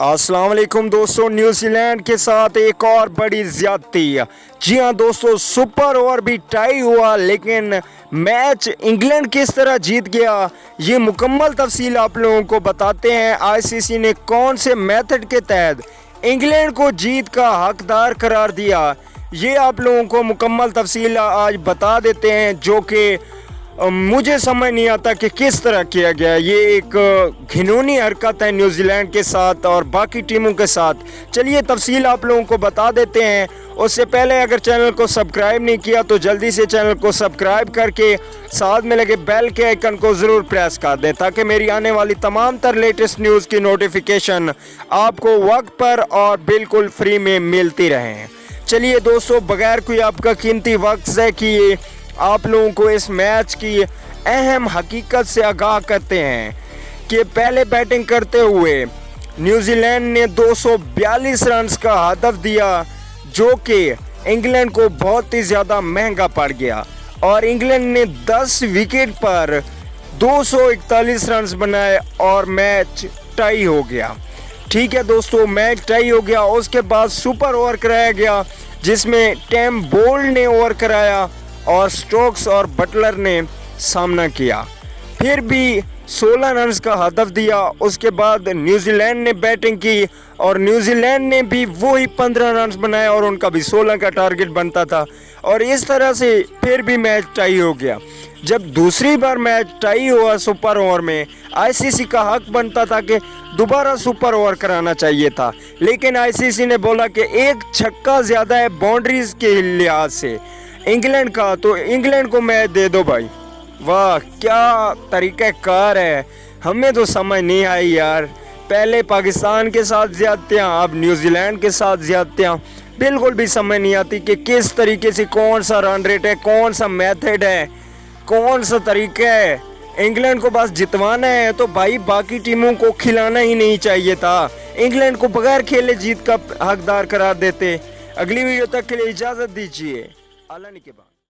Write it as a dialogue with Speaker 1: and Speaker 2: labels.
Speaker 1: अस्सलाम वालेकुम दोस्तों, न्यूजीलैंड के साथ एक और बड़ी ज्यादती। जी हाँ दोस्तों, सुपर ओवर भी टाई हुआ लेकिन मैच इंग्लैंड किस तरह जीत गया ये मुकम्मल तफसील आप लोगों को बताते हैं। आईसीसी ने कौन से मेथड के तहत इंग्लैंड को जीत का हकदार करार दिया, ये आप लोगों को मुकम्मल तफसील आज बता देते हैं, जो कि मुझे समझ नहीं आता कि किस तरह किया गया। ये एक घिनौनी हरकत है न्यूजीलैंड के साथ और बाकी टीमों के साथ। चलिए तफसील आप लोगों को बता देते हैं। उससे पहले अगर चैनल को सब्सक्राइब नहीं किया तो जल्दी से चैनल को सब्सक्राइब करके साथ में लगे बेल के आइकन को ज़रूर प्रेस कर दें ताकि मेरी आने वाली तमाम तर लेटेस्ट न्यूज़ की नोटिफिकेशन आपको वक्त पर और बिल्कुल फ्री में मिलती रहें। चलिए दोस्तों, बगैर कोई आपका कीमती वक्त ज़ाय किए आप लोगों को इस मैच की अहम हकीकत से आगाह करते हैं कि पहले बैटिंग करते हुए न्यूजीलैंड ने 242 रन का हदफ दिया, जो कि इंग्लैंड को बहुत ही ज़्यादा महंगा पड़ गया और इंग्लैंड ने 10 विकेट पर 241 रन बनाए और मैच टाई हो गया। ठीक है दोस्तों, मैच टाई हो गया। उसके बाद सुपर ओवर कराया गया जिसमें टिम बोल्ट ने ओवर कराया और स्टोक्स और बटलर ने सामना किया, फिर भी 16 रन का हदफ दिया। उसके बाद न्यूजीलैंड ने बैटिंग की और न्यूजीलैंड ने भी वही 15 रन बनाए और उनका भी 16 का टारगेट बनता था और इस तरह से फिर भी मैच टाई हो गया। जब दूसरी बार मैच टाई हुआ सुपर ओवर में, आईसीसी का हक बनता था कि दोबारा सुपर ओवर कराना चाहिए था, लेकिन आईसीसी ने बोला कि एक छक्का ज़्यादा है बाउंड्रीज के लिहाज से इंग्लैंड का, तो इंग्लैंड को मैच दे दो भाई। वाह क्या तरीक़ाकार है, हमें तो समझ नहीं आई यार। पहले पाकिस्तान के साथ ज़्यादतियाँ, अब न्यूजीलैंड के साथ ज़्यादतियाँ, बिल्कुल भी समझ नहीं आती कि किस तरीके से कौन सा रन रेट है, कौन सा मेथड है, कौन सा तरीका है। इंग्लैंड को बस जितवाना है तो भाई बाकी टीमों को खिलाना ही नहीं चाहिए था। इंग्लैंड को बगैर खेले जीत का हकदार करार देते। अगली वीडियो तक के लिए इजाज़त दीजिए। अल्लाह के बाद।